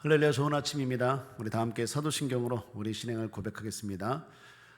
할렐루야, 좋은 아침입니다. 우리 다 함께 사도신경으로 우리 신앙을 고백하겠습니다.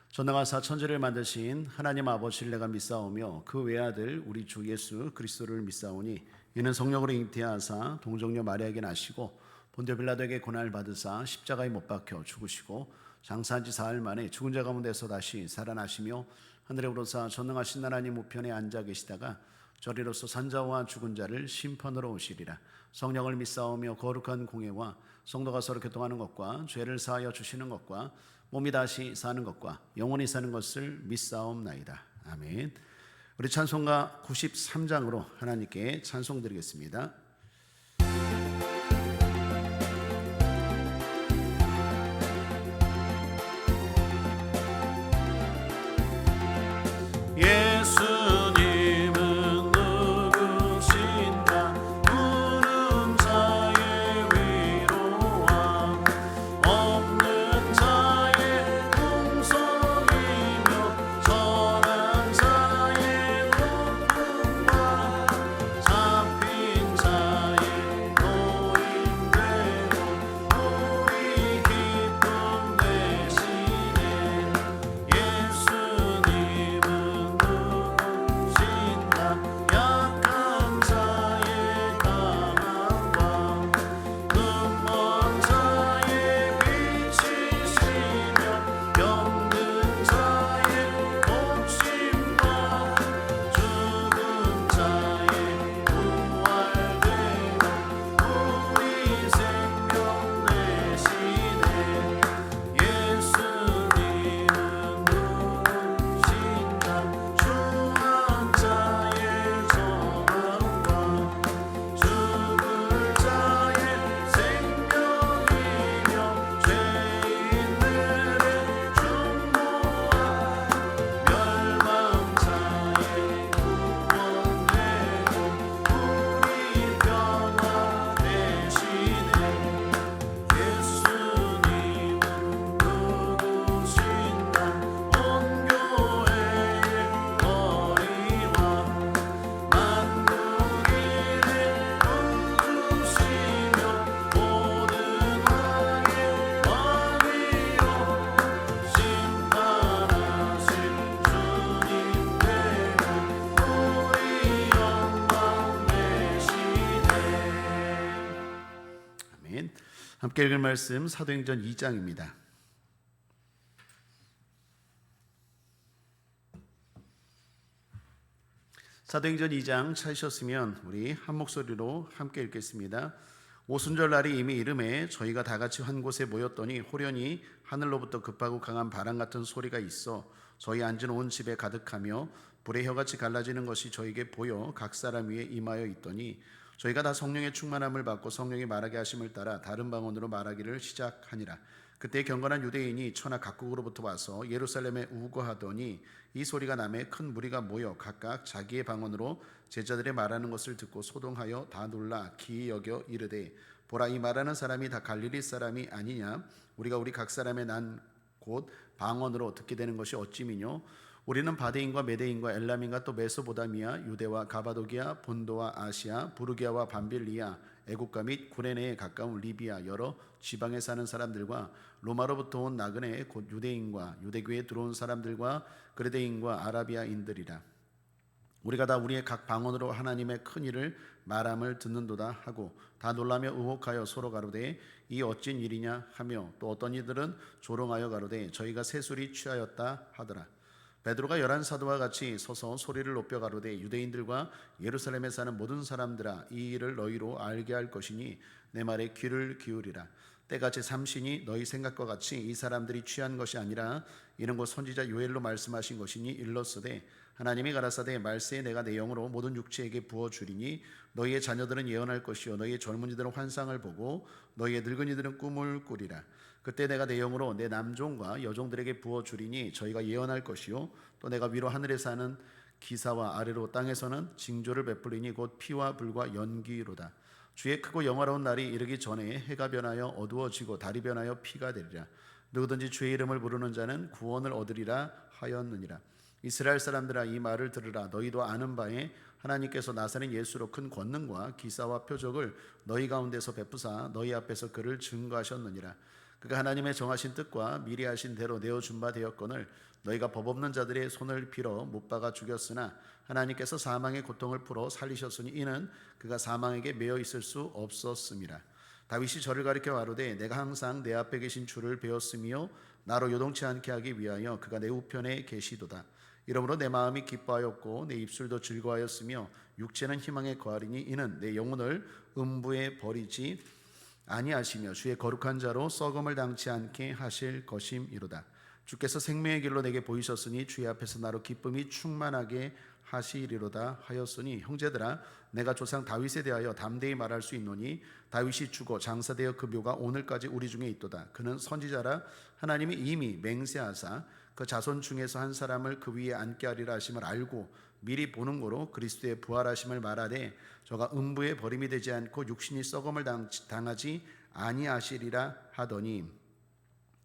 전능하사 천지를 만드신 하나님 아버지를 내가 믿사오며 그 외아들 우리 주 예수 그리스도를 믿사오니 이는 성령으로 잉태하사 동정녀 마리아에게 나시고 본디오 빌라도에게 고난을 받으사 십자가에 못 박혀 죽으시고 장사한 지 사흘 만에 죽은 자 가운데서 다시 살아나시며 하늘에 오르사 전능하신 하나님 우편에 앉아 계시다가 저리로서 산자와 죽은 자를 심판으로 오시리라. 성령을 믿사오며 거룩한 공예와 성도가 서로 교통하는 것과 죄를 사하여 주시는 것과 몸이 다시 사는 것과 영원히 사는 것을 믿사옵나이다. 아멘. 우리 찬송가 93장으로 하나님께 찬송 드리겠습니다. 함께 읽을 말씀 사도행전 2장입니다. 사도행전 2장 찾으셨으면 우리 한 목소리로 함께 읽겠습니다. 오순절 날이 이미 이름에 저희가 다 같이 한 곳에 모였더니 호련히 하늘로부터 급하고 강한 바람 같은 소리가 있어 저희 앉은 온 집에 가득하며 불의 혀같이 갈라지는 것이 저에게 보여 각 사람 위에 임하여 있더니 저희가 다 성령의 충만함을 받고 성령이 말하게 하심을 따라 다른 방언으로 말하기를 시작하니라. 그때 경건한 유대인이 천하 각국으로부터 와서 예루살렘에 우거하더니 이 소리가 남에 큰 무리가 모여 각각 자기의 방언으로 제자들의 말하는 것을 듣고 소동하여 다 놀라 기이 여겨 이르되 보라, 이 말하는 사람이 다 갈릴리 사람이 아니냐? 우리가 우리 각 사람의 난 곧 방언으로 듣게 되는 것이 어찌미뇨? 우리는 바데인과 메데인과 엘람인과 또 메소보다미아, 유대와 가바도기아, 본도와 아시아, 부르기아와 밤빌리아, 애국가 및 구레네에 가까운 리비아 여러 지방에 사는 사람들과 로마로부터 온 나그네 곧 유대인과 유대교에 들어온 사람들과 그레데인과 아라비아인들이라. 우리가 다 우리의 각 방언으로 하나님의 큰 일을 말함을 듣는도다 하고 다 놀라며 의혹하여 서로 가로되 이 어찐 일이냐 하며 또 어떤 이들은 조롱하여 가로되 저희가 새술이 취하였다 하더라. 베드로가 11 사도와 같이 서서 소리를 높여 가로되 유대인들과 예루살렘에 사는 모든 사람들아, 이 일을 너희로 알게 할 것이니 내 말에 귀를 기울이라. 때같이 삼신이 너희 생각과 같이 이 사람들이 취한 것이 아니라 이는 곧 선지자 요엘로 말씀하신 것이니 일렀으되 하나님이 가라사대 말세에 내가 내 영으로 모든 육체에게 부어주리니 너희의 자녀들은 예언할 것이요 너희의 젊은이들은 환상을 보고 너희의 늙은이들은 꿈을 꾸리라. 그때 내가 내 영으로 내 남종과 여종들에게 부어주리니 저희가 예언할 것이요 또 내가 위로 하늘에 사는 기사와 아래로 땅에서는 징조를 베풀리니 곧 피와 불과 연기로다. 주의 크고 영화로운 날이 이르기 전에 해가 변하여 어두워지고 달이 변하여 피가 되리라. 누구든지 주의 이름을 부르는 자는 구원을 얻으리라 하였느니라. 이스라엘 사람들아, 이 말을 들으라. 너희도 아는 바에 하나님께서 나사렛 예수로 큰 권능과 기사와 표적을 너희 가운데서 베푸사 너희 앞에서 그를 증거하셨느니라. 그가 하나님의 정하신 뜻과 미리 하신 대로 내어준 바 되었거늘 너희가 법 없는 자들의 손을 빌어 못 박아 죽였으나 하나님께서 사망의 고통을 풀어 살리셨으니 이는 그가 사망에게 매여 있을 수 없었음이라. 다윗이 저를 가리켜 가로되 내가 항상 내 앞에 계신 주를 배웠으며 나로 요동치 않게 하기 위하여 그가 내 우편에 계시도다. 이러므로 내 마음이 기뻐하였고 내 입술도 즐거하였으며 육체는 희망에 거하리니 이는 내 영혼을 음부에 버리지 아니하시며 주의 거룩한 자로 썩음을 당치 않게 하실 것임이로다. 주께서 생명의 길로 내게 보이셨으니 주의 앞에서 나로 기쁨이 충만하게 하시리로다 하였으니 형제들아 내가 조상 다윗에 대하여 담대히 말할 수 있노니 다윗이 죽어 장사되어 그 묘가 오늘까지 우리 중에 있도다. 그는 선지자라 하나님이 이미 맹세하사 그 자손 중에서 한 사람을 그 위에 앉게 하리라 하심을 알고 미리 보는 거로 그리스도의 부활하심을 말하되 저가 음부에 버림이 되지 않고 육신이 썩음을 당하지 아니하시리라 하더니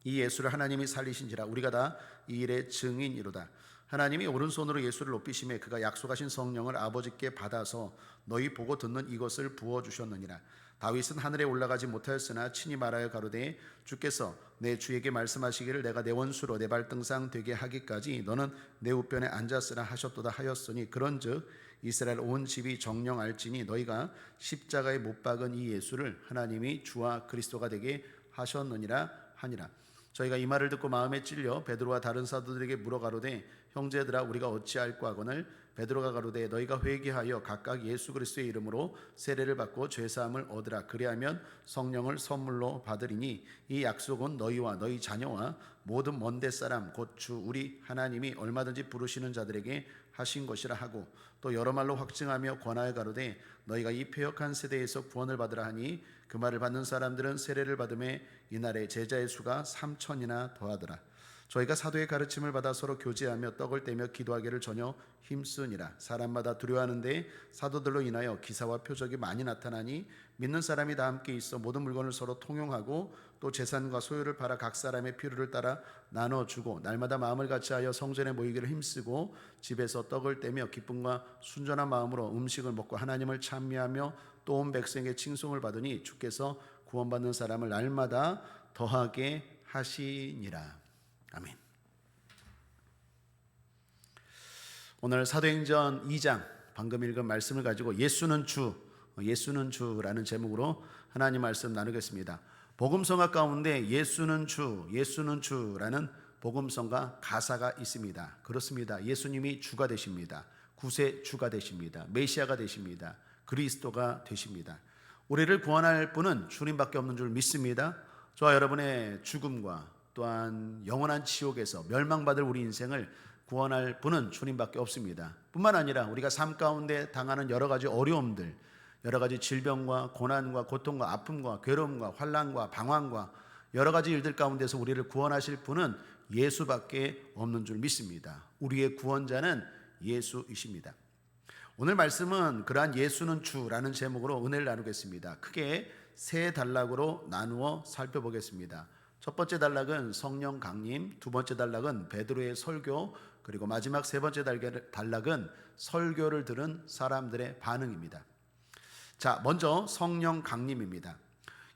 이 예수를 하나님이 살리신지라 우리가 다 이 일의 증인이로다. 하나님이 오른손으로 예수를 높이심에 그가 약속하신 성령을 아버지께 받아서 너희 보고 듣는 이것을 부어주셨느니라. 다윗은 하늘에 올라가지 못하였으나 친히 말하여 가로되 주께서 내 주에게 말씀하시기를 내가 내 원수로 내 발등상 되게 하기까지 너는 내 우편에 앉았으라 하셨도다 하였으니 그런즉 이스라엘 온 집이 정령 알지니 너희가 십자가에 못 박은 이 예수를 하나님이 주와 그리스도가 되게 하셨느니라 하니라. 저희가 이 말을 듣고 마음에 찔려 베드로와 다른 사도들에게 물어 가로되 형제들아 우리가 어찌할꼬 하거늘 베드로가 가로되 너희가 회개하여 각각 예수 그리스도의 이름으로 세례를 받고 죄 사함을 얻으라. 그리하면 성령을 선물로 받으리니 이 약속은 너희와 너희 자녀와 모든 먼데 사람 곧 주 우리 하나님이 얼마든지 부르시는 자들에게 하신 것이라 하고 또 여러 말로 확증하며 권하여 가로되 너희가 이 패역한 세대에서 구원을 받으라 하니 그 말을 받는 사람들은 세례를 받음에 이날에 제자의 수가 3,000이나 더하더라. 저희가 사도의 가르침을 받아 서로 교제하며 떡을 떼며 기도하기를 전혀 힘쓰니라. 사람마다 두려워하는데 사도들로 인하여 기사와 표적이 많이 나타나니 믿는 사람이 다 함께 있어 모든 물건을 서로 통용하고 또 재산과 소유를 팔아 각 사람의 필요를 따라 나눠주고 날마다 마음을 같이하여 성전에 모이기를 힘쓰고 집에서 떡을 떼며 기쁨과 순전한 마음으로 음식을 먹고 하나님을 찬미하며 또 온 백성에게 칭송을 받으니 주께서 구원받는 사람을 날마다 더하게 하시니라. 아멘. 오늘 사도행전 2장 방금 읽은 말씀을 가지고 예수는 주라는 제목으로 하나님 말씀 나누겠습니다. 복음성가 가운데 예수는 주라는 복음성가 가사가 있습니다. 그렇습니다. 예수님이 주가 되십니다. 구세 주가 되십니다. 메시아가 되십니다. 그리스도가 되십니다. 우리를 구원할 분은 주님밖에 없는 줄 믿습니다. 저와 여러분의 죽음과 또한 영원한 지옥에서 멸망받을 우리 인생을 구원할 분은 주님밖에 없습니다. 뿐만 아니라 우리가 삶 가운데 당하는 여러 가지 어려움들, 여러 가지 질병과 고난과 고통과 아픔과 괴로움과 환난과 방황과 여러 가지 일들 가운데서 우리를 구원하실 분은 예수밖에 없는 줄 믿습니다. 우리의 구원자는 예수이십니다. 오늘 말씀은 그러한 예수는 주라는 제목으로 은혜를 나누겠습니다. 크게 세 단락으로 나누어 살펴보겠습니다. 첫 번째 단락은 성령 강림, 두 번째 단락은 베드로의 설교, 그리고 마지막 세 번째 단락은 설교를 들은 사람들의 반응입니다. 자, 먼저 성령 강림입니다.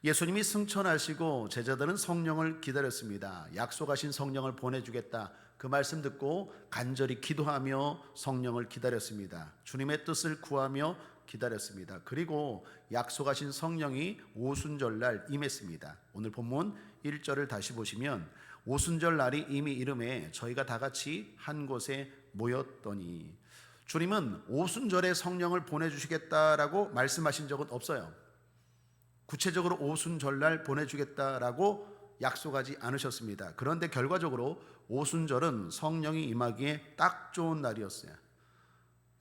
예수님이 승천하시고 제자들은 성령을 기다렸습니다. 약속하신 성령을 보내주겠다. 그 말씀 듣고 간절히 기도하며 성령을 기다렸습니다. 주님의 뜻을 구하며 기다렸습니다. 그리고 약속하신 성령이 오순절날 임했습니다. 오늘 본문 1절을 다시 보시면 오순절 날이 이미 이름에 저희가 다 같이 한 곳에 모였더니, 주님은 오순절에 성령을 보내주시겠다라고 말씀하신 적은 없어요. 구체적으로 오순절날 보내주겠다라고 약속하지 않으셨습니다. 그런데 결과적으로 오순절은 성령이 임하기에 딱 좋은 날이었어요.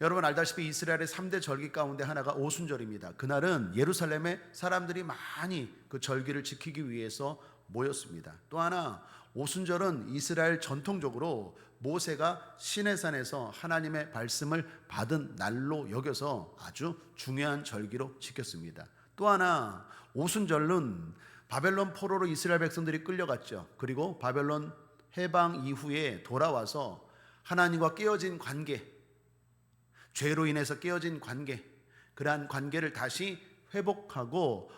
여러분 알다시피 이스라엘의 3대 절기 가운데 하나가 오순절입니다. 그날은 예루살렘에 사람들이 많이 그 절기를 지키기 위해서 모였습니다. 또 하나, 오순절은 이스라엘 전통적으로 모세가 시내산에서 하나님의 말씀을 받은 날로 여겨서 아주 중요한 절기로 지켰습니다. 또 하나, 오순절은 바벨론 포로로 이스라엘 백성들이 끌려갔죠. 그리고 바벨론 해방 이후에 돌아와서 하나님과 깨어진 관계, 죄로 인해서 깨어진 관계, 그러한 관계를 다시 회복하고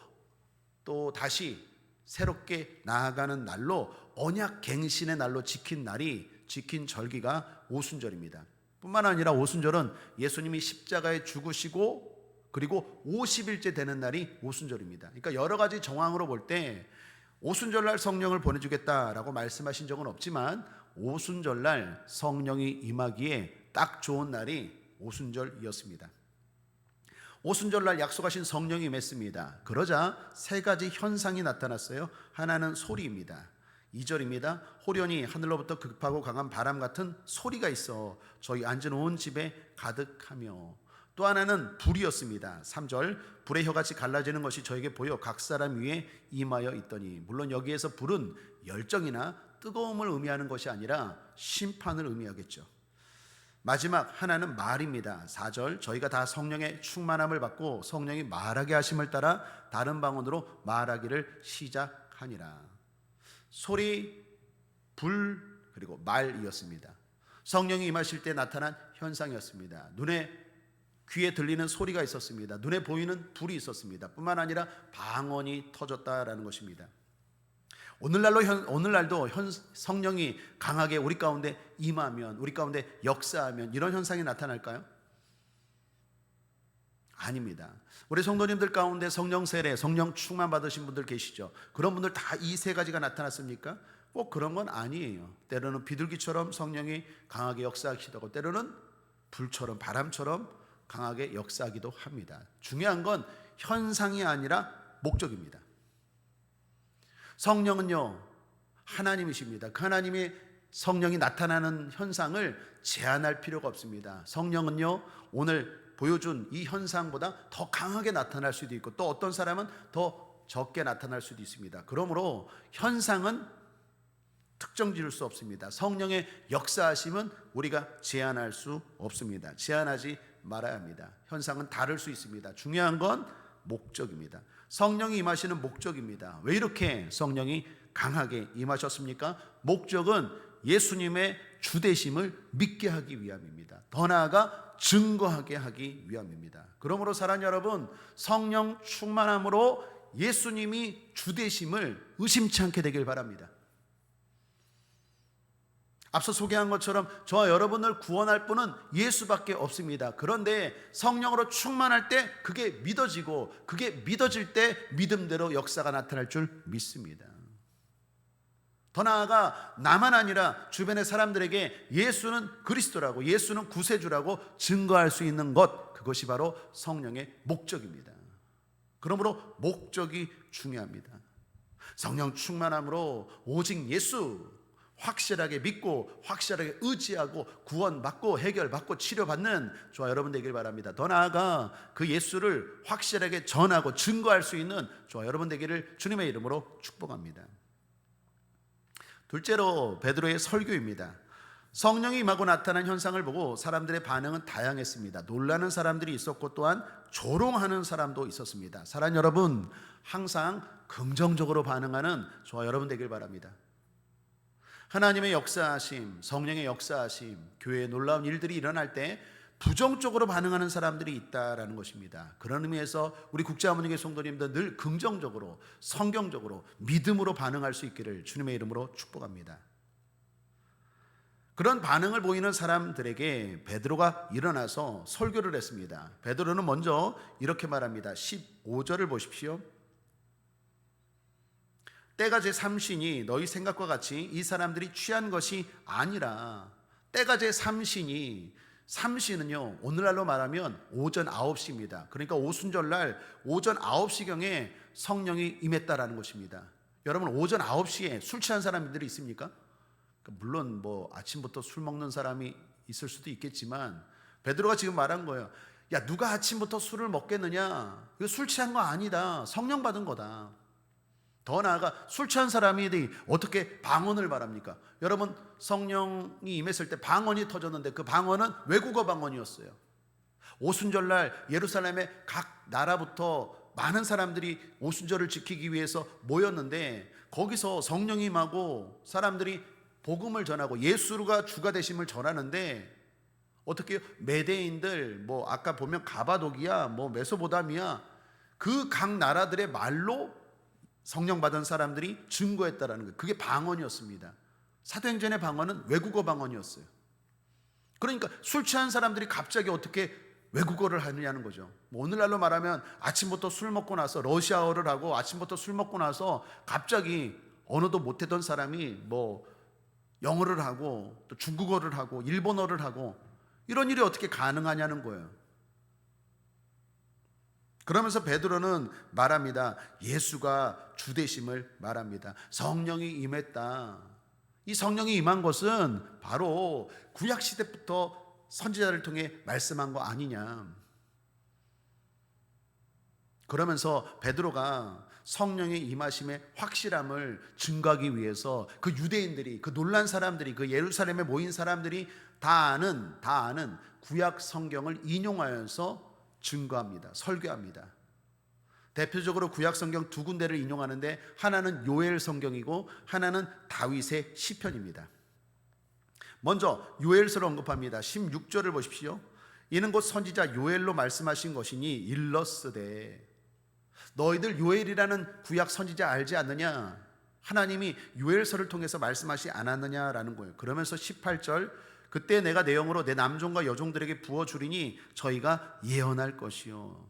또 다시 새롭게 나아가는 날로, 언약 갱신의 날로 지킨 절기가 오순절입니다. 뿐만 아니라 오순절은 예수님이 십자가에 죽으시고 그리고 50일째 되는 날이 오순절입니다. 그러니까 여러 가지 정황으로 볼 때 오순절날 성령을 보내주겠다라고 말씀하신 적은 없지만 오순절날 성령이 임하기에 딱 좋은 날이 오순절이었습니다. 오순절날 약속하신 성령이 임했습니다. 그러자 세 가지 현상이 나타났어요. 하나는 소리입니다. 2절입니다. 호련히 하늘로부터 급하고 강한 바람 같은 소리가 있어 저희 앉은 온 집에 가득하며, 또 하나는 불이었습니다. 3절, 불의 혀같이 갈라지는 것이 저에게 보여 각 사람 위에 임하여 있더니, 물론 여기에서 불은 열정이나 뜨거움을 의미하는 것이 아니라 심판을 의미하겠죠. 마지막 하나는 말입니다. 4절, 저희가 다 성령의 충만함을 받고 성령이 말하게 하심을 따라 다른 방언으로 말하기를 시작하니라. 소리, 불, 그리고 말이었습니다. 성령이 임하실 때 나타난 현상이었습니다. 귀에 들리는 소리가 있었습니다. 눈에 보이는 불이 있었습니다. 뿐만 아니라 방언이 터졌다라는 것입니다. 오늘날도 성령이 강하게 우리 가운데 임하면, 우리 가운데 역사하면 이런 현상이 나타날까요? 아닙니다. 우리 성도님들 가운데 성령 세례, 성령 충만 받으신 분들 계시죠? 그런 분들 다 이 세 가지가 나타났습니까? 꼭 그런 건 아니에요. 때로는 비둘기처럼 성령이 강하게 역사하기도 하고, 때로는 불처럼, 바람처럼 강하게 역사하기도 합니다. 중요한 건 현상이 아니라 목적입니다. 성령은요, 하나님이십니다. 그 하나님의 성령이 나타나는 현상을 제한할 필요가 없습니다. 성령은요, 오늘 보여준 이 현상보다 더 강하게 나타날 수도 있고, 또 어떤 사람은 더 적게 나타날 수도 있습니다. 그러므로 현상은 특정 지을 수 없습니다. 성령의 역사하심은 우리가 제한할 수 없습니다. 제한하지 말아야 합니다. 현상은 다를 수 있습니다. 중요한 건 목적입니다. 성령이 임하시는 목적입니다. 왜 이렇게 성령이 강하게 임하셨습니까? 목적은 예수님의 주되심을 믿게 하기 위함입니다. 더 나아가 증거하게 하기 위함입니다. 그러므로 사랑하는 여러분, 성령 충만함으로 예수님이 주되심을 의심치 않게 되길 바랍니다. 앞서 소개한 것처럼 저와 여러분을 구원할 분은 예수밖에 없습니다. 그런데 성령으로 충만할 때 그게 믿어지고, 그게 믿어질 때 믿음대로 역사가 나타날 줄 믿습니다. 더 나아가 나만 아니라 주변의 사람들에게 예수는 그리스도라고, 예수는 구세주라고 증거할 수 있는 것, 그것이 바로 성령의 목적입니다. 그러므로 목적이 중요합니다. 성령 충만함으로 오직 예수 확실하게 믿고 확실하게 의지하고 구원받고 해결받고 치료받는 저와 여러분 되길 바랍니다. 더 나아가 그 예수를 확실하게 전하고 증거할 수 있는 저와 여러분 되기를 주님의 이름으로 축복합니다. 둘째로 베드로의 설교입니다. 성령이 임하고 나타난 현상을 보고 사람들의 반응은 다양했습니다. 놀라는 사람들이 있었고 또한 조롱하는 사람도 있었습니다. 사랑하는 여러분, 항상 긍정적으로 반응하는 저와 여러분 되길 바랍니다. 하나님의 역사하심, 성령의 역사하심, 교회에 놀라운 일들이 일어날 때 부정적으로 반응하는 사람들이 있다라는 것입니다. 그런 의미에서 우리 국제하모니교회 성도님들 늘 긍정적으로, 성경적으로, 믿음으로 반응할 수 있기를 주님의 이름으로 축복합니다. 그런 반응을 보이는 사람들에게 베드로가 일어나서 설교를 했습니다. 베드로는 먼저 이렇게 말합니다. 15절을 보십시오. 때가 제 삼시니 너희 생각과 같이 이 사람들이 취한 것이 아니라, 때가 제 삼시는요 오늘날로 말하면 오전 9시입니다. 그러니까 오순절날 오전 9시경에 성령이 임했다라는 것입니다. 여러분, 오전 9시에 술 취한 사람들이 있습니까? 물론 아침부터 술 먹는 사람이 있을 수도 있겠지만 베드로가 지금 말한 거예요. 야, 누가 아침부터 술을 먹겠느냐? 이거 술 취한 거 아니다. 성령 받은 거다. 더 나아가 술 취한 사람이 어떻게 방언을 말합니까? 여러분, 성령이 임했을 때 방언이 터졌는데 그 방언은 외국어 방언이었어요. 오순절날 예루살렘의 각 나라부터 많은 사람들이 오순절을 지키기 위해서 모였는데 거기서 성령이 임하고 사람들이 복음을 전하고 예수가 주가 되심을 전하는데 어떻게 메대인들, 뭐 아까 보면 가바도기야, 뭐 메소포타미아, 그 각 나라들의 말로 성령 받은 사람들이 증거했다라는 거예요. 그게 방언이었습니다. 사도행전의 방언은 외국어 방언이었어요. 그러니까 술 취한 사람들이 갑자기 어떻게 외국어를 하느냐는 거죠. 뭐 오늘날로 말하면 아침부터 술 먹고 나서 러시아어를 하고, 아침부터 술 먹고 나서 갑자기 언어도 못했던 사람이 뭐 영어를 하고 또 중국어를 하고 일본어를 하고, 이런 일이 어떻게 가능하냐는 거예요. 그러면서 베드로는 말합니다. 예수가 주되심을 말합니다. 성령이 임했다. 이 성령이 임한 것은 바로 구약 시대부터 선지자를 통해 말씀한 거 아니냐. 그러면서 베드로가 성령의 임하심의 확실함을 증거하기 위해서 그 유대인들이, 그 놀란 사람들이, 그 예루살렘에 모인 사람들이 다 아는 구약 성경을 인용하여서 증거합니다. 설교합니다. 대표적으로 구약 성경 두 군데를 인용하는데, 하나는 요엘 성경이고 하나는 다윗의 시편입니다. 먼저 요엘서를 언급합니다. 16절을 보십시오. 이는 곧 선지자 요엘로 말씀하신 것이니 일렀으되. 너희들 요엘이라는 구약 선지자 알지 않느냐? 하나님이 요엘서를 통해서 말씀하시지 않았느냐라는 거예요. 그러면서 18절, 그때 내가 내 영으로 내 남종과 여종들에게 부어주리니 저희가 예언할 것이요.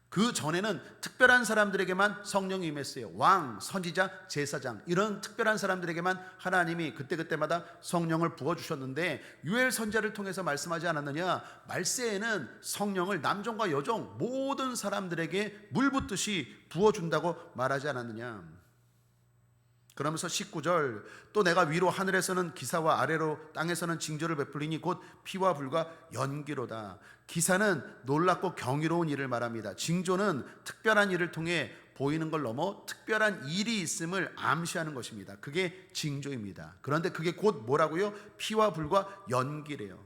그 전에는 특별한 사람들에게만 성령이 임했어요. 왕, 선지자, 제사장, 이런 특별한 사람들에게만 하나님이 그때그때마다 성령을 부어주셨는데, 요엘 선지자를 통해서 말씀하지 않았느냐? 말세에는 성령을 남종과 여종 모든 사람들에게 물 붓듯이 부어준다고 말하지 않았느냐? 그러면서 19절, 또 내가 위로 하늘에서는 기사와 아래로 땅에서는 징조를 베풀리니 곧 피와 불과 연기로다. 기사는 놀랍고 경이로운 일을 말합니다. 징조는 특별한 일을 통해 보이는 걸 넘어 특별한 일이 있음을 암시하는 것입니다. 그게 징조입니다. 그런데 그게 곧 뭐라고요? 피와 불과 연기래요.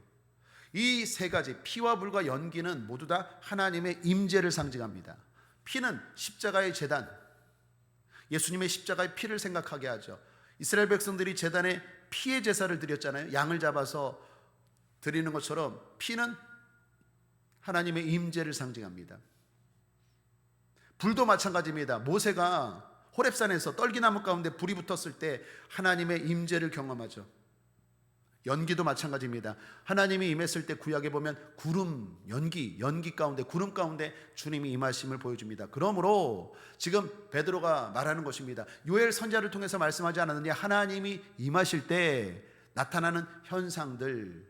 이 세 가지, 피와 불과 연기는 모두 다 하나님의 임재를 상징합니다. 피는 십자가의 제단, 예수님의 십자가의 피를 생각하게 하죠. 이스라엘 백성들이 제단에 피의 제사를 드렸잖아요. 양을 잡아서 드리는 것처럼 피는 하나님의 임재를 상징합니다. 불도 마찬가지입니다. 모세가 호렙산에서 떨기나무 가운데 불이 붙었을 때 하나님의 임재를 경험하죠. 연기도 마찬가지입니다. 하나님이 임했을 때 구약에 보면 구름, 연기 가운데, 구름 가운데 주님이 임하심을 보여줍니다. 그러므로 지금 베드로가 말하는 것입니다. 요엘 선지자를 통해서 말씀하지 않았느냐? 하나님이 임하실 때 나타나는 현상들,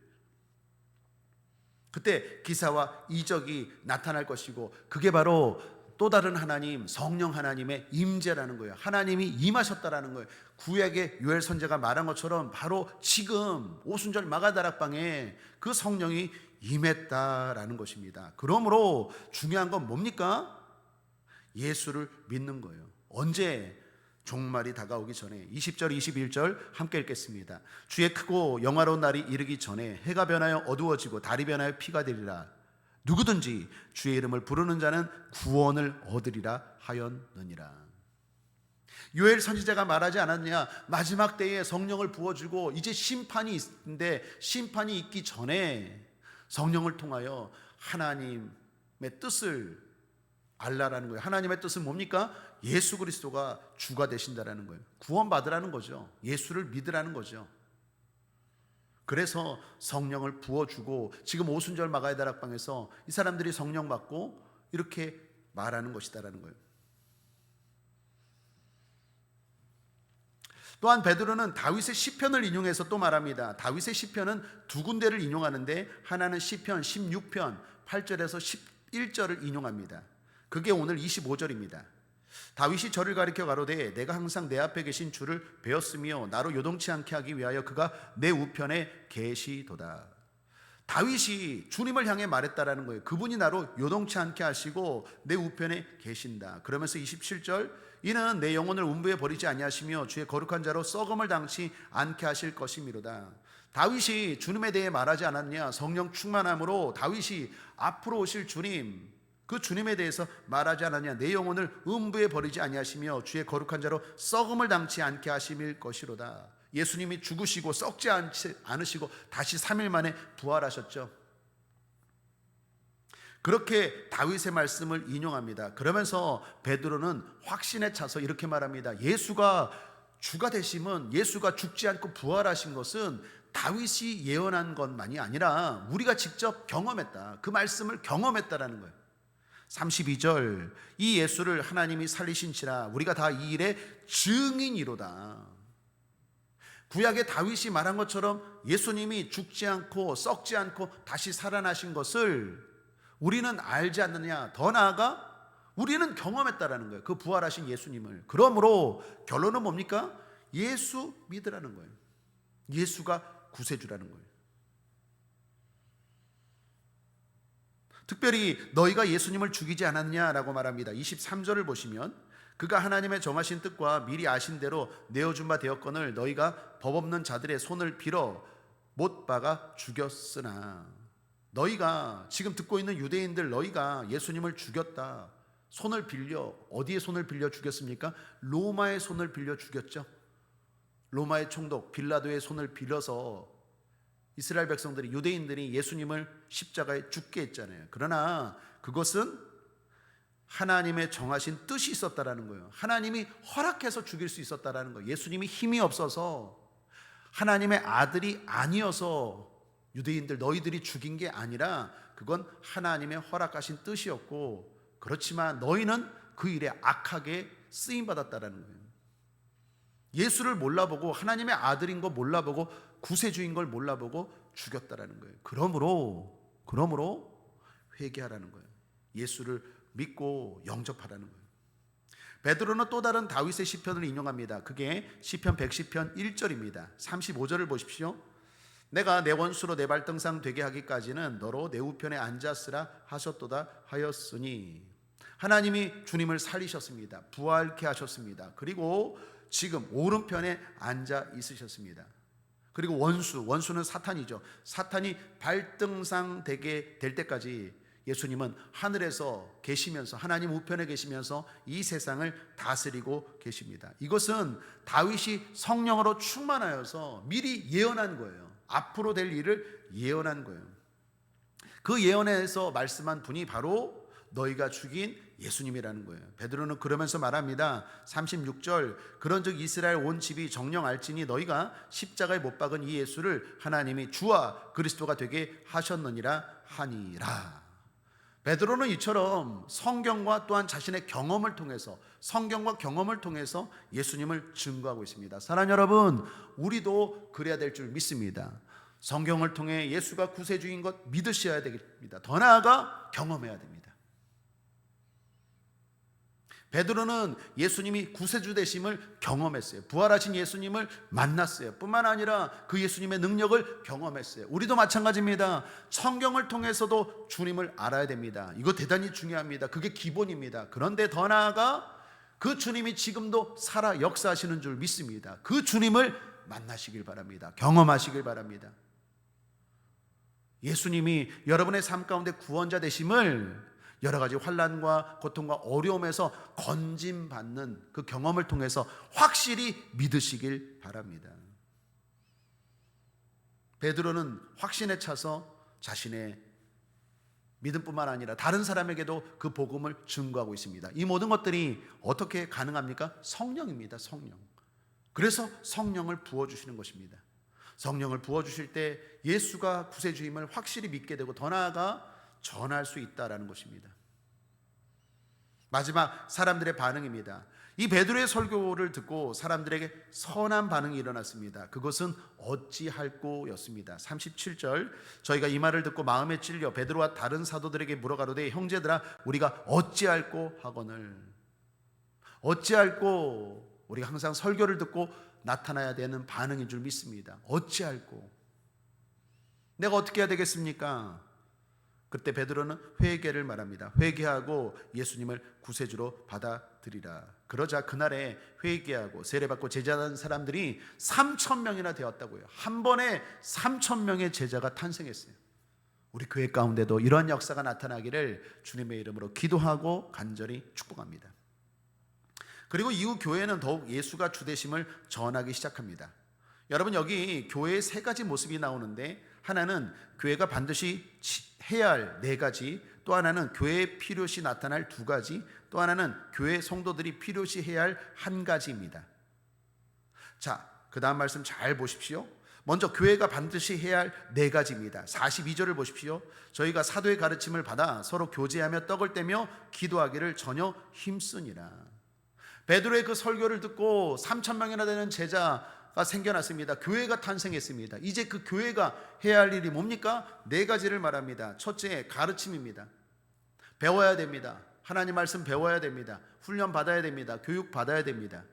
그때 기사와 이적이 나타날 것이고, 그게 바로 또 다른 하나님, 성령 하나님의 임재라는 거예요. 하나님이 임하셨다라는 거예요. 구약의 요엘 선지자가 말한 것처럼 바로 지금 오순절 마가다락방에 그 성령이 임했다라는 것입니다. 그러므로 중요한 건 뭡니까? 예수를 믿는 거예요. 언제? 종말이 다가오기 전에. 20절 21절 함께 읽겠습니다. 주의 크고 영화로운 날이 이르기 전에 해가 변하여 어두워지고 달이 변하여 피가 되리라. 누구든지 주의 이름을 부르는 자는 구원을 얻으리라 하였느니라. 요엘 선지자가 말하지 않았느냐? 마지막 때에 성령을 부어주고 이제 심판이 있는데, 심판이 있기 전에 성령을 통하여 하나님의 뜻을 알라라는 거예요. 하나님의 뜻은 뭡니까? 예수 그리스도가 주가 되신다라는 거예요. 구원받으라는 거죠. 예수를 믿으라는 거죠. 그래서 성령을 부어주고, 지금 오순절 마가의 다락방에서 이 사람들이 성령 받고 이렇게 말하는 것이다라는 거예요. 또한 베드로는 다윗의 시편을 인용해서 또 말합니다. 다윗의 시편은 두 군데를 인용하는데, 하나는 시편 16편 8절에서 11절을 인용합니다. 그게 오늘 25절입니다. 다윗이 저를 가리켜 가로되 내가 항상 내 앞에 계신 주를 배웠으며 나로 요동치 않게 하기 위하여 그가 내 우편에 계시도다. 다윗이 주님을 향해 말했다라는 거예요. 그분이 나로 요동치 않게 하시고 내 우편에 계신다. 그러면서 27절, 이는 내 영혼을 음부에 버리지 아니하시며 주의 거룩한 자로 썩음을 당치 않게 하실 것이미로다. 다윗이 주님에 대해 말하지 않았냐? 성령 충만함으로 다윗이 앞으로 오실 주님, 그 주님에 대해서 말하지 않았냐? 내 영혼을 음부에 버리지 아니하시며 주의 거룩한 자로 썩음을 당치 않게 하심일 것이로다. 예수님이 죽으시고 썩지 않으시고 다시 3일 만에 부활하셨죠. 그렇게 다윗의 말씀을 인용합니다. 그러면서 베드로는 확신에 차서 이렇게 말합니다. 예수가 주가 되심은, 예수가 죽지 않고 부활하신 것은 다윗이 예언한 것만이 아니라 우리가 직접 경험했다. 그 말씀을 경험했다라는 거예요. 32절, 이 예수를 하나님이 살리신지라 우리가 다 이 일의 증인이로다. 구약의 다윗이 말한 것처럼 예수님이 죽지 않고 썩지 않고 다시 살아나신 것을 우리는 알지 않느냐, 더 나아가 우리는 경험했다라는 거예요. 그 부활하신 예수님을. 그러므로 결론은 뭡니까? 예수 믿으라는 거예요. 예수가 구세주라는 거예요. 특별히 너희가 예수님을 죽이지 않았냐라고 말합니다. 23절을 보시면 그가 하나님의 정하신 뜻과 미리 아신 대로 내어준 바 되었거늘 너희가 법 없는 자들의 손을 빌어 못 박아 죽였으나, 너희가 지금 듣고 있는 유대인들, 너희가 예수님을 죽였다. 손을 빌려, 어디에 손을 빌려 죽였습니까? 로마의 손을 빌려 죽였죠. 로마의 총독 빌라도의 손을 빌려서 이스라엘 백성들이, 유대인들이 예수님을 십자가에 죽게 했잖아요. 그러나 그것은 하나님의 정하신 뜻이 있었다라는 거예요. 하나님이 허락해서 죽일 수 있었다라는 거예요. 예수님이 힘이 없어서, 하나님의 아들이 아니어서 유대인들 너희들이 죽인 게 아니라 그건 하나님의 허락하신 뜻이었고, 그렇지만 너희는 그 일에 악하게 쓰임받았다라는 거예요. 예수를 몰라보고 하나님의 아들인 거 몰라보고 구세주인 걸 몰라보고 죽였다라는 거예요. 그러므로 회개하라는 거예요. 예수를 믿고 영접하라는 거예요. 베드로는 또 다른 다윗의 시편을 인용합니다. 그게 시편 110편 1절입니다. 35절을 보십시오. 내가 내 원수로 내 발등상 되게 하기까지는 너로 내 우편에 앉았으라 하셨도다 하였으니, 하나님이 주님을 살리셨습니다. 부활케 하셨습니다. 그리고 지금 오른편에 앉아 있으셨습니다. 그리고 원수는 사탄이죠. 사탄이 발등상 되게 될 때까지 예수님은 하늘에서 계시면서, 하나님 우편에 계시면서 이 세상을 다스리고 계십니다. 이것은 다윗이 성령으로 충만하여서 미리 예언한 거예요. 앞으로 될 일을 예언한 거예요. 그 예언에서 말씀한 분이 바로 너희가 죽인 예수님이라는 거예요. 베드로는 그러면서 말합니다. 36절, 그런즉 이스라엘 온 집이 정령 알지니 너희가 십자가에 못 박은 이 예수를 하나님이 주와 그리스도가 되게 하셨느니라 하니라. 베드로는 이처럼 성경과 또한 자신의 경험을 통해서, 성경과 경험을 통해서 예수님을 증거하고 있습니다. 사랑하는 여러분, 우리도 그래야 될 줄 믿습니다. 성경을 통해 예수가 구세주인 것 믿으셔야 됩니다. 더 나아가 경험해야 됩니다. 베드로는 예수님이 구세주 되심을 경험했어요. 부활하신 예수님을 만났어요. 뿐만 아니라 그 예수님의 능력을 경험했어요. 우리도 마찬가지입니다. 성경을 통해서도 주님을 알아야 됩니다. 이거 대단히 중요합니다. 그게 기본입니다. 그런데 더 나아가 그 주님이 지금도 살아 역사하시는 줄 믿습니다. 그 주님을 만나시길 바랍니다. 경험하시길 바랍니다. 예수님이 여러분의 삶 가운데 구원자 되심을 여러 가지 환난과 고통과 어려움에서 건짐받는 그 경험을 통해서 확실히 믿으시길 바랍니다. 베드로는 확신에 차서 자신의 믿음뿐만 아니라 다른 사람에게도 그 복음을 증거하고 있습니다. 이 모든 것들이 어떻게 가능합니까? 성령입니다. 성령. 그래서 성령을 부어주시는 것입니다. 성령을 부어주실 때 예수가 구세주임을 확실히 믿게 되고 더 나아가 전할 수 있다라는 것입니다. 마지막, 사람들의 반응입니다. 이 베드로의 설교를 듣고 사람들에게 선한 반응이 일어났습니다. 그것은 어찌할꼬였습니다. 37절, 저희가 이 말을 듣고 마음에 찔려 베드로와 다른 사도들에게 물어가로되 형제들아 우리가 어찌할꼬 하거늘. 어찌할꼬, 우리가 항상 설교를 듣고 나타나야 되는 반응인 줄 믿습니다. 어찌할꼬, 내가 어떻게 해야 되겠습니까? 그때 베드로는 회개를 말합니다. 회개하고 예수님을 구세주로 받아들이라. 그러자 그날에 회개하고 세례받고 제자된 사람들이 3,000명이나 되었다고요. 한 번에 3,000명의 제자가 탄생했어요. 우리 교회 가운데도 이러한 역사가 나타나기를 주님의 이름으로 기도하고 간절히 축복합니다. 그리고 이후 교회는 더욱 예수가 주되심을 전하기 시작합니다. 여러분, 여기 교회의 세 가지 모습이 나오는데, 하나는 교회가 반드시 해야 할 네 가지, 또 하나는 교회에 필요시 나타날 두 가지, 또 하나는 교회 성도들이 필요시 해야 할 한 가지입니다. 자, 그 다음 말씀 잘 보십시오. 먼저 교회가 반드시 해야 할 네 가지입니다. 42절을 보십시오. 저희가 사도의 가르침을 받아 서로 교제하며 떡을 떼며 기도하기를 전혀 힘쓰니라. 베드로의 그 설교를 듣고 3,000명이나 되는 제자가 생겨났습니다. 교회가 탄생했습니다. 이제 그 교회가 해야 할 일이 뭡니까? 네 가지를 말합니다. 첫째, 가르침입니다. 배워야 됩니다. 하나님 말씀 배워야 됩니다. 훈련 받아야 됩니다. 교육 받아야 됩니다.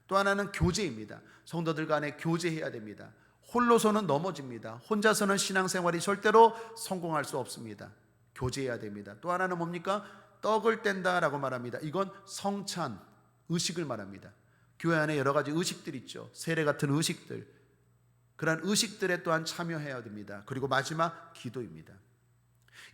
또 하나는 교제입니다. 성도들 간에 교제해야 됩니다. 홀로서는 넘어집니다. 혼자서는 신앙생활이 절대로 성공할 수 없습니다. 교제해야 됩니다. 또 하나는 뭡니까? 떡을 뗀다라고 말합니다. 이건 성찬, 의식을 말합니다. 교회 안에 여러 가지 의식들 있죠. 세례 같은 의식들, 그러한 의식들에 또한 참여해야 됩니다. 그리고 마지막, 기도입니다.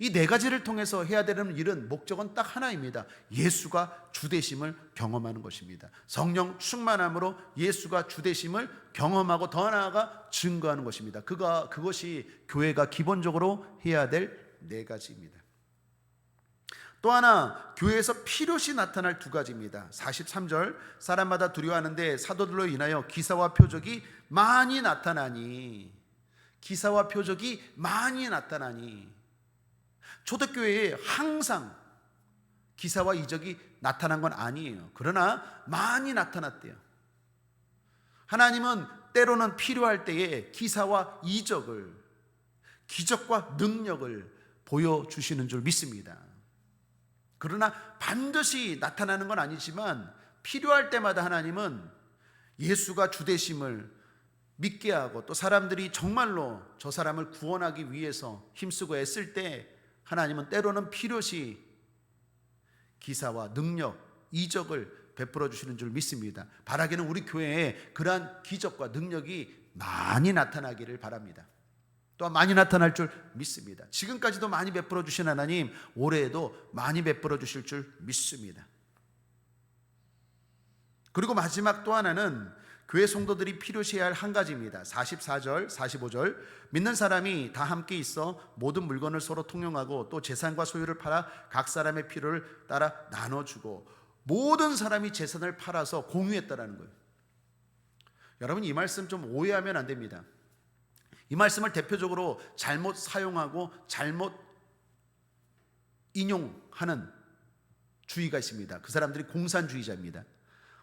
이 네 가지를 통해서 해야 되는 일은, 목적은 딱 하나입니다. 예수가 주되심을 경험하는 것입니다. 성령 충만함으로 예수가 주되심을 경험하고 더 나아가 증거하는 것입니다. 그것이 교회가 기본적으로 해야 될 네 가지입니다. 또 하나, 교회에서 필요시 나타날 두 가지입니다. 43절, 사람마다 두려워하는데 사도들로 인하여 기사와 표적이 많이 나타나니. 기사와 표적이 많이 나타나니. 초대교회에 항상 기사와 이적이 나타난 건 아니에요. 그러나 많이 나타났대요. 하나님은 때로는 필요할 때에 기사와 이적을, 기적과 능력을 보여주시는 줄 믿습니다. 그러나 반드시 나타나는 건 아니지만 필요할 때마다 하나님은 예수가 주되심을 믿게 하고, 또 사람들이 정말로 저 사람을 구원하기 위해서 힘쓰고 애쓸 때 하나님은 때로는 필요시 기사와 능력, 이적을 베풀어 주시는 줄 믿습니다. 바라기는 우리 교회에 그러한 기적과 능력이 많이 나타나기를 바랍니다. 또한 많이 나타날 줄 믿습니다. 지금까지도 많이 베풀어 주신 하나님, 올해에도 많이 베풀어 주실 줄 믿습니다. 그리고 마지막 또 하나는 교회 성도들이 필요시해야 할 한 가지입니다. 44절, 45절, 믿는 사람이 다 함께 있어 모든 물건을 서로 통용하고 또 재산과 소유를 팔아 각 사람의 필요를 따라 나눠주고. 모든 사람이 재산을 팔아서 공유했다라는 거예요. 여러분, 이 말씀 좀 오해하면 안 됩니다. 이 말씀을 대표적으로 잘못 사용하고 잘못 인용하는 주의가 있습니다. 그 사람들이 공산주의자입니다.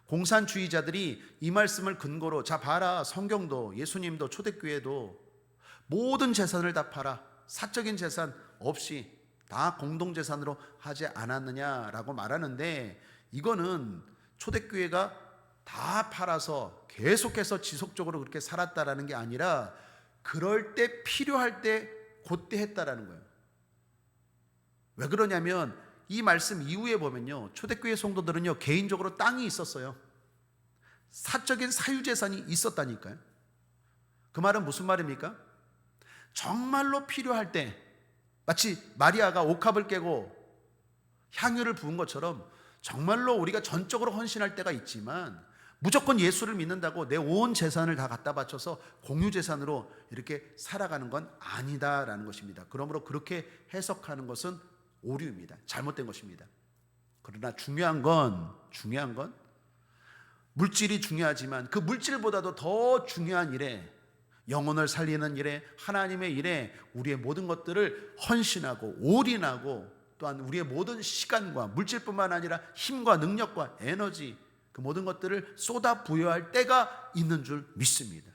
공산주의자들이 이 말씀을 근거로, 자 봐라, 성경도 예수님도 초대교회도 모든 재산을 다 팔아, 사적인 재산 없이 다 공동재산으로 하지 않았느냐라고 말하는데, 이거는 초대교회가 다 팔아서 계속해서 지속적으로 그렇게 살았다라는 게 아니라, 그럴 때 필요할 때 그때 했다라는 거예요. 왜 그러냐면 이 말씀 이후에 보면요, 초대교회 성도들은요 개인적으로 땅이 있었어요. 사적인 사유재산이 있었다니까요. 그 말은 무슨 말입니까? 정말로 필요할 때, 마치 마리아가 옥합을 깨고 향유를 부은 것처럼 정말로 우리가 전적으로 헌신할 때가 있지만, 무조건 예수를 믿는다고 내 온 재산을 다 갖다 바쳐서 공유재산으로 이렇게 살아가는 건 아니다라는 것입니다. 그러므로 그렇게 해석하는 것은 오류입니다. 잘못된 것입니다. 그러나 중요한 건 물질이 중요하지만 그 물질보다도 더 중요한 일에, 영혼을 살리는 일에, 하나님의 일에 우리의 모든 것들을 헌신하고 올인하고, 또한 우리의 모든 시간과 물질뿐만 아니라 힘과 능력과 에너지, 그 모든 것들을 쏟아 부여할 때가 있는 줄 믿습니다.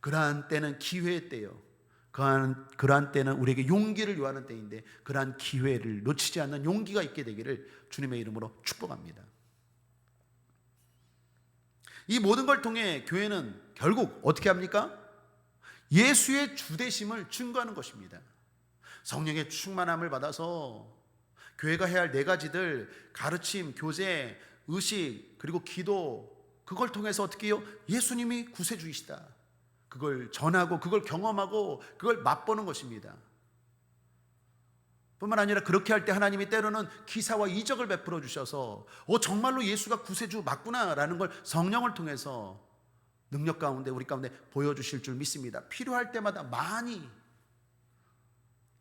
그러한 때는 기회의 때요. 그러한 때는 우리에게 용기를 요하는 때인데, 그러한 기회를 놓치지 않는 용기가 있게 되기를 주님의 이름으로 축복합니다. 이 모든 걸 통해 교회는 결국 어떻게 합니까? 예수의 주되심을 증거하는 것입니다. 성령의 충만함을 받아서 교회가 해야 할 네 가지들, 가르침, 교제, 의식, 그리고 기도, 그걸 통해서 어떻게 해요? 예수님이 구세주이시다, 그걸 전하고 그걸 경험하고 그걸 맛보는 것입니다. 뿐만 아니라 그렇게 할 때 하나님이 때로는 기사와 이적을 베풀어 주셔서 정말로 예수가 구세주 맞구나 라는 걸 성령을 통해서 능력 가운데 우리 가운데 보여주실 줄 믿습니다. 필요할 때마다 많이,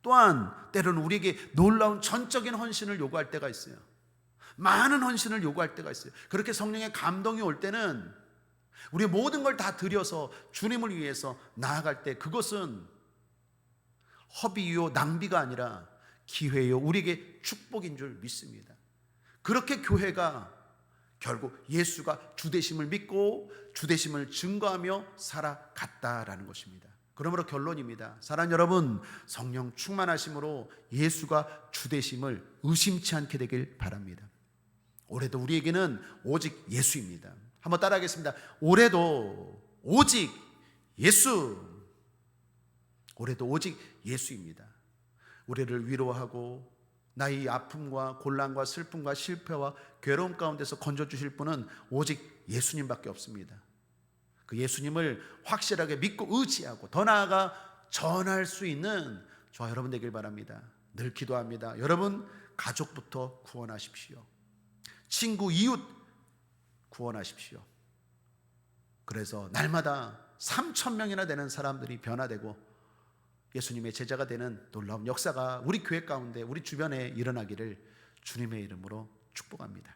또한 때로는 우리에게 놀라운 전적인 헌신을 요구할 때가 있어요. 많은 헌신을 요구할 때가 있어요. 그렇게 성령의 감동이 올 때는 우리의 모든 걸 다 들여서 주님을 위해서 나아갈 때 그것은 허비요 낭비가 아니라 기회요 우리에게 축복인 줄 믿습니다. 그렇게 교회가 결국 예수가 주되심을 믿고 주되심을 증거하며 살아갔다라는 것입니다. 그러므로 결론입니다. 사랑하는 여러분, 성령 충만하심으로 예수가 주되심을 의심치 않게 되길 바랍니다. 올해도 우리에게는 오직 예수입니다. 한번 따라하겠습니다. 올해도 오직 예수. 올해도 오직 예수입니다. 우리를 위로하고 나의 아픔과 곤란과 슬픔과 실패와 괴로움 가운데서 건져주실 분은 오직 예수님밖에 없습니다. 그 예수님을 확실하게 믿고 의지하고 더 나아가 전할 수 있는 저와 여러분 되길 바랍니다. 늘 기도합니다. 여러분 가족부터 구원하십시오. 친구, 이웃 구원하십시오. 그래서 날마다 3,000명이나 되는 사람들이 변화되고 예수님의 제자가 되는 놀라운 역사가 우리 교회 가운데 우리 주변에 일어나기를 주님의 이름으로 축복합니다.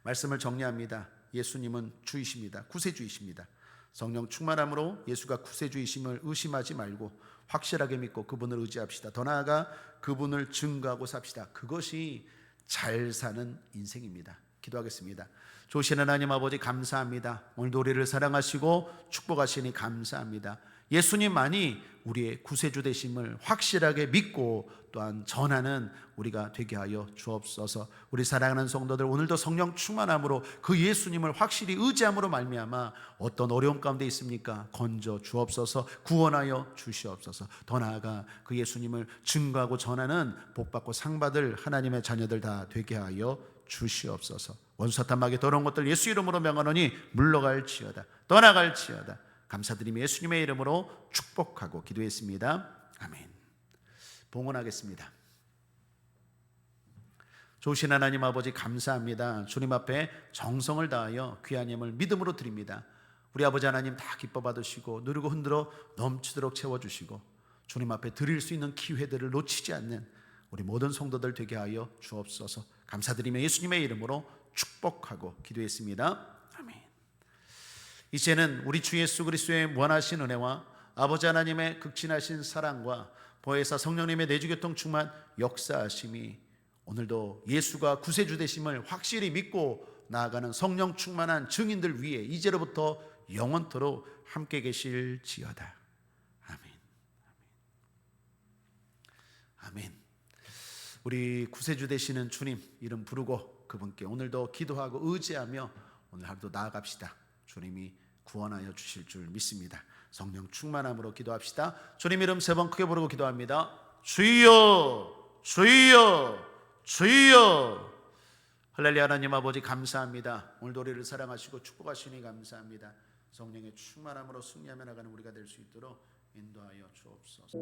말씀을 정리합니다. 예수님은 주이십니다. 구세주이십니다. 성령 충만함으로 예수가 구세주이심을 의심하지 말고 확실하게 믿고 그분을 의지합시다. 더 나아가 그분을 증거하고 삽시다. 그것이 잘 사는 인생입니다. 기도하겠습니다. 좋으신 하나님 아버지 감사합니다. 오늘도 우리를 사랑하시고 축복하시니 감사합니다. 예수님만이 우리의 구세주 되심을 확실하게 믿고 또한 전하는 우리가 되게 하여 주옵소서. 우리 사랑하는 성도들 오늘도 성령 충만함으로 그 예수님을 확실히 의지함으로 말미암아 어떤 어려움 가운데 있습니까? 건져 주옵소서. 구원하여 주시옵소서. 더 나아가 그 예수님을 증거하고 전하는 복받고 상받을 하나님의 자녀들 다 되게 하여 주시옵소서. 원수사탄 마귀 더러운 것들 예수 이름으로 명하노니 물러갈지어다. 떠나갈지어다. 감사드리며 예수님의 이름으로 축복하고 기도했습니다. 아멘. 봉헌하겠습니다. 좋으신 하나님 아버지 감사합니다. 주님 앞에 정성을 다하여 귀한 예물 믿음으로 드립니다. 우리 아버지 하나님 다 기뻐 받으시고 누리고 흔들어 넘치도록 채워주시고 주님 앞에 드릴 수 있는 기회들을 놓치지 않는 우리 모든 성도들 되게 하여 주옵소서. 감사드리며 예수님의 이름으로 축복하고 기도했습니다. 아멘. 이제는 우리 주 예수 그리스도의 무한하신 은혜와 아버지 하나님의 극진하신 사랑과 보혜사 성령님의 내주교통 충만 역사하심이 오늘도 예수가 구세주 되심을 확실히 믿고 나아가는 성령 충만한 증인들 위에 이제로부터 영원토록 함께 계실지어다. 아멘. 아멘. 우리 구세주 되시는 주님 이름 부르고 그분께 오늘도 기도하고 의지하며 오늘 하루도 나아갑시다. 주님이 구원하여 주실 줄 믿습니다. 성령 충만함으로 기도합시다. 주님 이름 3번 크게 부르고 기도합니다. 주여 주여 주여. 할렐루야. 하나님 아버지 감사합니다. 오늘도 우리를 사랑하시고 축복하시니 감사합니다. 성령의 충만함으로 승리하며 나가는 우리가 될 수 있도록 인도하여 주옵소서.